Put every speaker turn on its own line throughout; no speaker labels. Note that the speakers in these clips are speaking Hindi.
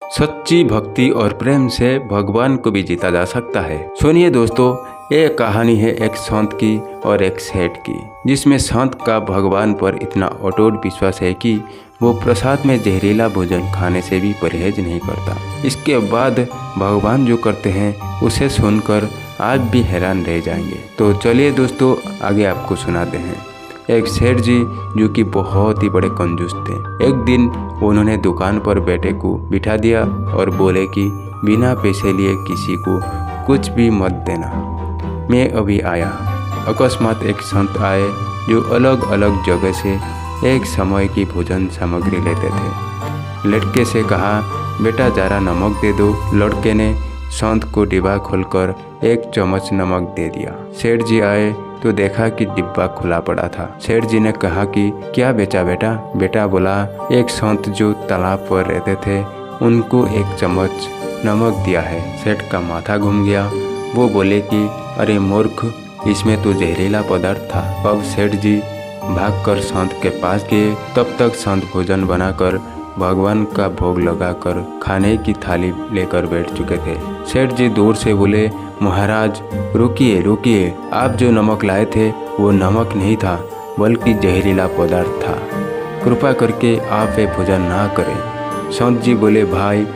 सच्ची भक्ति और प्रेम से भगवान को भी जीता जा सकता है। सुनिए दोस्तों, ये कहानी है एक संत की और एक सेठ की, जिसमें संत का भगवान पर इतना अटूट विश्वास है कि वो प्रसाद में जहरीला भोजन खाने से भी परहेज नहीं करता। इसके बाद भगवान जो करते हैं उसे सुनकर आप भी हैरान रह जाएंगे। तो चलिए दोस्तों, आगे आपको सुनाते हैं। एक सेठ जी जो कि बहुत ही बड़े कंजूस थे। एक दिन उन्होंने दुकान पर बेटे को बिठा दिया और बोले कि बिना पैसे लिए किसी को कुछ भी मत देना, मैं अभी आया। अकस्मात एक संत आए जो अलग अलग जगह से एक समय की भोजन सामग्री लेते थे। लड़के से कहा, बेटा जरा नमक दे दो। लड़के ने संत को डिब्बा खोलकर एक चम्मच नमक दे दिया। सेठ जी आए तो देखा कि डिब्बा खुला पड़ा था। सेठ जी ने कहा कि क्या बेचा बेटा? बेटा बोला, एक संत जो तालाब पर रहते थे उनको एक चम्मच नमक दिया है। सेठ का माथा घूम गया। वो बोले कि अरे मूर्ख, इसमें तो जहरीला पदार्थ था। अब सेठ जी भागकर संत के पास गए। तब तक संत भोजन बनाकर भगवान का भोग लगाकर खाने की थाली लेकर बैठ चुके थे। सेठ जी दूर से बोले, महाराज रुकिए रुकिए, आप जो नमक लाए थे वो नमक नहीं था बल्कि जहरीला पदार्थ था। कृपा करके आप ये भोजन ना करें। संत जी बोले, भाई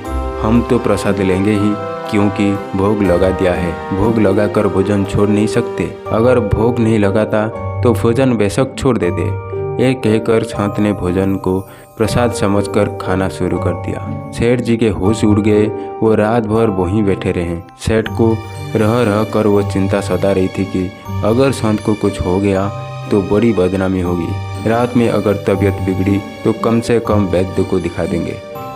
हम तो प्रसाद लेंगे ही, क्योंकि भोग लगा दिया है। भोग लगाकर भोजन छोड़ नहीं सकते। अगर भोग नहीं लगाता तो भोजन बेशक छोड़ देते। ये कहकर संत ने भोजन को प्रसाद समझकर खाना शुरू कर दिया। सेठ जी के होश उड़ गए। वो रात भर वहीं बैठे रहे। सेठ को रह रह कर वो चिंता सता रही थी कि अगर संत को कुछ हो गया तो बड़ी बदनामी होगी। रात में अगर तबीयत बिगड़ी तो कम से कम वैद्य को दिखा देंगे।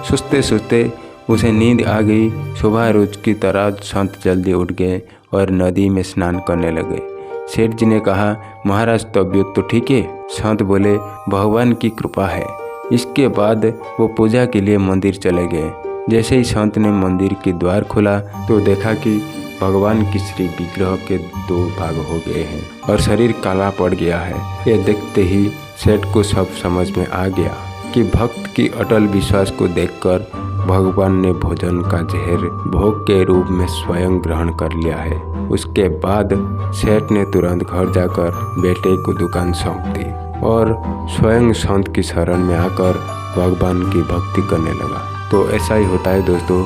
सोचते सोचते उसे नींद आ गई। सुबह रोज की तरह संत जल्दी उठ गए और नदी में स्नान करने लगे। सेठ जी ने कहा, महाराज तबीयत तो ठीक है? संत बोले, भगवान की कृपा है। इसके बाद वो पूजा के लिए मंदिर चले गए। जैसे ही संत ने मंदिर के द्वार खोला तो देखा कि भगवान की श्री विग्रह के 2 भाग हो गए हैं और शरीर काला पड़ गया है। ये देखते ही सेठ को सब समझ में आ गया कि भक्त की अटल विश्वास को देखकर भगवान ने भोजन का जहर भोग के रूप में स्वयं ग्रहण कर लिया है। उसके बाद सेठ ने तुरंत घर जाकर बेटे को दुकान सौंप दी और स्वयं संत की शरण में आकर भगवान की भक्ति करने लगा। तो ऐसा ही होता है दोस्तों,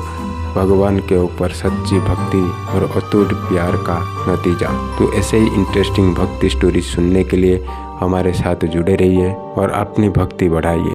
भगवान के ऊपर सच्ची भक्ति और अटूट प्यार का नतीजा। तो ऐसे ही इंटरेस्टिंग भक्ति स्टोरी सुनने के लिए हमारे साथ जुड़े रहिए और अपनी भक्ति बढ़ाइए।